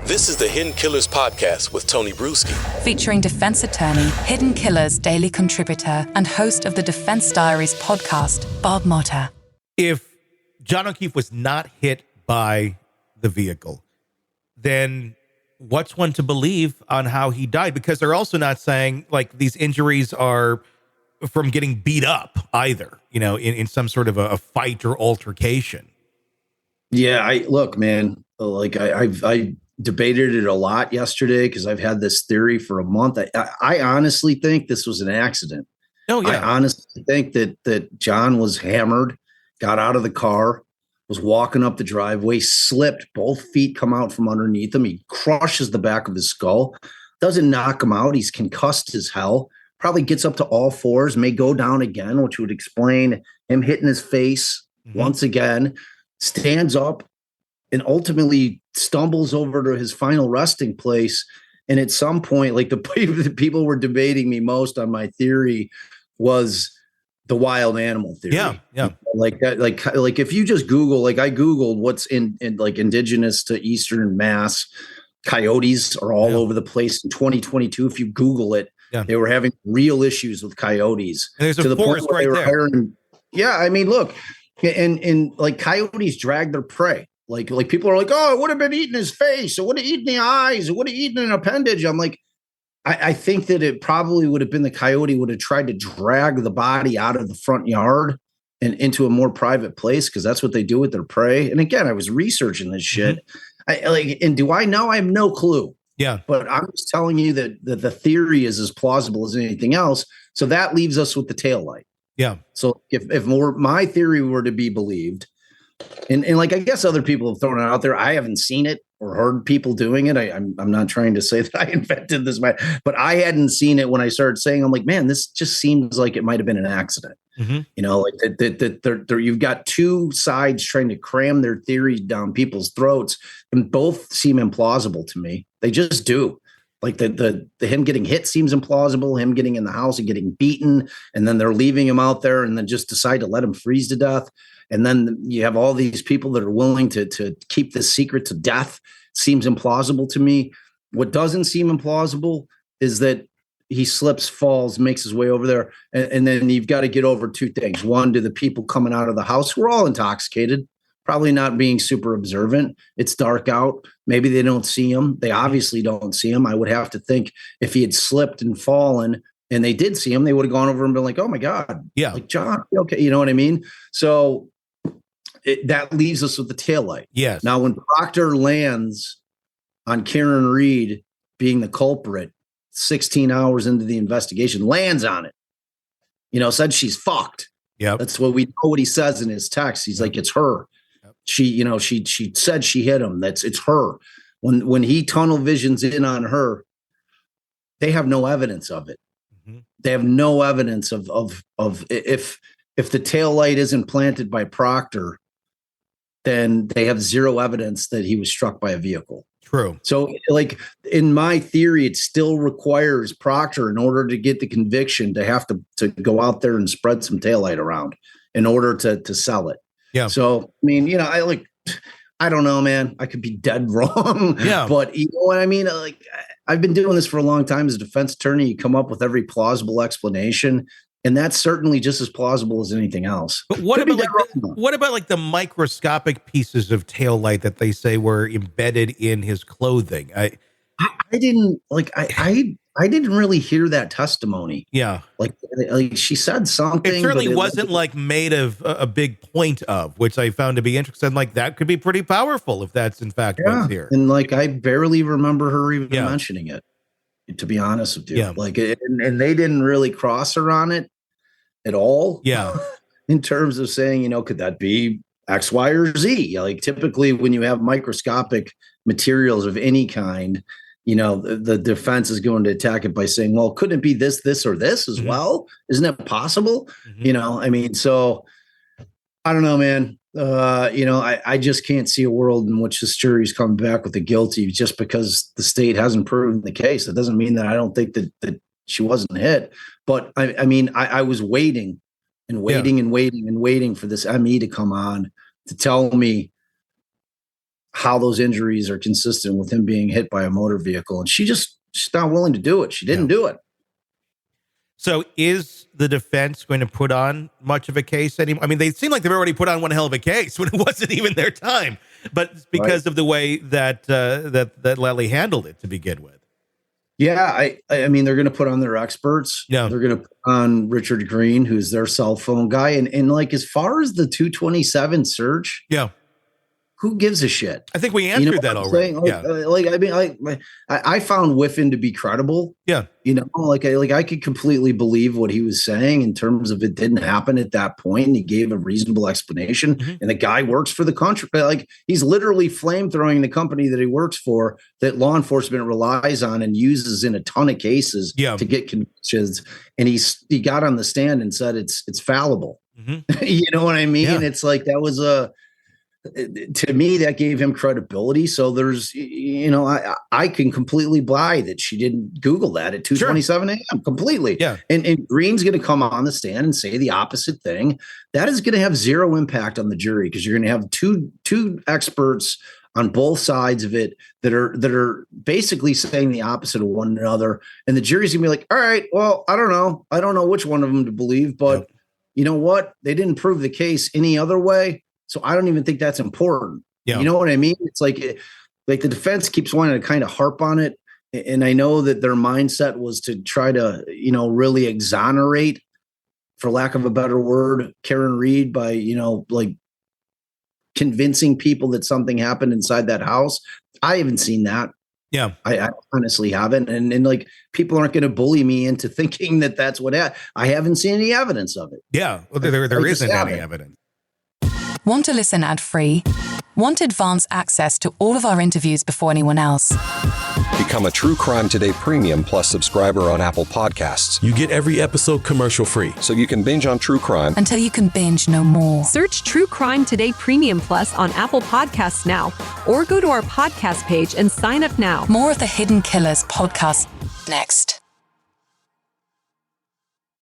This is the Hidden Killers podcast with Tony Brueski. Featuring defense attorney, Hidden Killers daily contributor, and host of the Defense Diaries podcast, Bob Motta. If John O'Keefe was not hit by the vehicle, then what's one to believe on how he died? Because they're also not saying like these injuries are from getting beat up either, you know, in some sort of a fight or altercation. Yeah, I debated it a lot yesterday because I've had this theory for a month. I honestly think this was an accident. Oh, yeah. I honestly think that John was hammered, got out of the car, was walking up the driveway, slipped, both feet come out from underneath him. He crushes the back of his skull, doesn't knock him out. He's concussed as hell, probably gets up to all fours, may go down again, which would explain him hitting his face once again, stands up, and ultimately stumbles over to his final resting place. And at some point, like the people were debating me most on my theory was the wild animal theory. Yeah. Like that, like if you just Google, like I Googled what's in like indigenous to Eastern Mass, coyotes are all over the place in 2022. If you Google it, they were having real issues with coyotes. And there's a forest right there. I mean, look, and like coyotes drag their prey. Like people are like, oh, it would have been eating his face. It would have eaten the eyes. It would have eaten an appendage. I'm like, I think that it probably would have been the coyote would have tried to drag the body out of the front yard and into a more private place because that's what they do with their prey. And again, I was researching this shit. And do I know? I have no clue. Yeah. But I'm just telling you that the theory is as plausible as anything else. So that leaves us with the taillight. Yeah. So if my theory were to be believed, and like I guess other people have thrown it out there, I haven't seen it or heard people doing it. I'm not trying to say that I invented this, but I hadn't seen it when I started saying, I'm like, man, this just seems like it might have been an accident. You know, like that you've got two sides trying to cram their theories down people's throats, and both seem implausible to me. They just do. Like the him getting hit seems implausible, him getting in the house and getting beaten, and then they're leaving him out there and then just decide to let him freeze to death. And then you have all these people that are willing to keep this secret to death. Seems implausible to me. What doesn't seem implausible is that he slips, falls, makes his way over there. And then you've got to get over two things. One, do the people coming out of the house, we're all intoxicated, probably not being super observant. It's dark out. Maybe they don't see him. They obviously don't see him. I would have to think if he had slipped and fallen and they did see him, they would have gone over and been like, oh my God. Yeah. Like, John, okay. You know what I mean? So that leaves us with the taillight. Yes. Now, when Proctor lands on Karen Reed being the culprit, 16 hours into the investigation, lands on it, said she's fucked. Yeah. That's what we know what he says in his text. He's like, it's her. She said she hit him. It's her. When he tunnel visions in on her, they have no evidence of it. They have no evidence of if the taillight isn't planted by Proctor, then they have zero evidence that he was struck by a vehicle. True. So, like, in my theory, it still requires Proctor, in order to get the conviction, to have to go out there and spread some taillight around in order to sell it. Yeah. So, I mean, I don't know, man. I could be dead wrong. Yeah. But you know what I mean? Like, I've been doing this for a long time as a defense attorney. You come up with every plausible explanation. And that's certainly just as plausible as anything else. But what about the microscopic pieces of taillight that they say were embedded in his clothing? I didn't really hear that testimony. Yeah. Like she said something. It certainly wasn't like made of a big point of, which I found to be interesting. Like that could be pretty powerful if that's in fact what's here. And like I barely remember her even mentioning it, to be honest with you. Yeah. Like and they didn't really cross her on it at all. Yeah. In terms of saying, could that be X, Y, or Z? Like typically when you have microscopic materials of any kind, the defense is going to attack it by saying, well, couldn't it be this, or this as well? Isn't it possible? I mean, so I don't know, man. I just can't see a world in which this jury's come back with the guilty just because the state hasn't proven the case. That doesn't mean that I don't think that she wasn't hit. But I mean, I was waiting and waiting for this ME to come on to tell me how those injuries are consistent with him being hit by a motor vehicle. And she's not willing to do it. She didn't do it. So is the defense going to put on much of a case anymore? I mean, they seem like they've already put on one hell of a case when it wasn't even their time, but it's because of the way that Lely handled it to begin with. Yeah, I mean, they're going to put on their experts. Yeah. They're going to put on Richard Green, who's their cell phone guy. And like, as far as the 227 search, yeah, who gives a shit? I think we answered that already. I found Whiffen to be credible. Yeah. I could completely believe what he was saying in terms of it didn't happen at that point. And he gave a reasonable explanation. Mm-hmm. And the guy works for the country. Like, he's literally flamethrowing the company that he works for, that law enforcement relies on and uses in a ton of cases to get convictions. And he got on the stand and said it's fallible. Mm-hmm. You know what I mean? Yeah. It's like, that was to me, that gave him credibility. So there's, I can completely buy that she didn't Google that at 2:27 a.m. completely. Yeah. And Green's going to come on the stand and say the opposite thing. That is going to have zero impact on the jury, because you're going to have two experts on both sides of it that are basically saying the opposite of one another. And the jury's going to be like, all right, well, I don't know which one of them to believe, but you know what? They didn't prove the case any other way. So I don't even think that's important. Yeah. You know what I mean? It's like the defense keeps wanting to kind of harp on it. And I know that their mindset was to try to, really exonerate, for lack of a better word, Karen Reed by, like convincing people that something happened inside that house. I haven't seen that. Yeah. I honestly haven't. And like, people aren't going to bully me into thinking that that's what happened. I haven't seen any evidence of it. Yeah. Well, there isn't any evidence. Want to listen ad-free? Want advanced access to all of our interviews before anyone else? Become a True Crime Today Premium Plus subscriber on Apple Podcasts. You get every episode commercial-free, so you can binge on true crime until you can binge no more. Search True Crime Today Premium Plus on Apple Podcasts now, or go to our podcast page and sign up now. More of the Hidden Killers podcast next.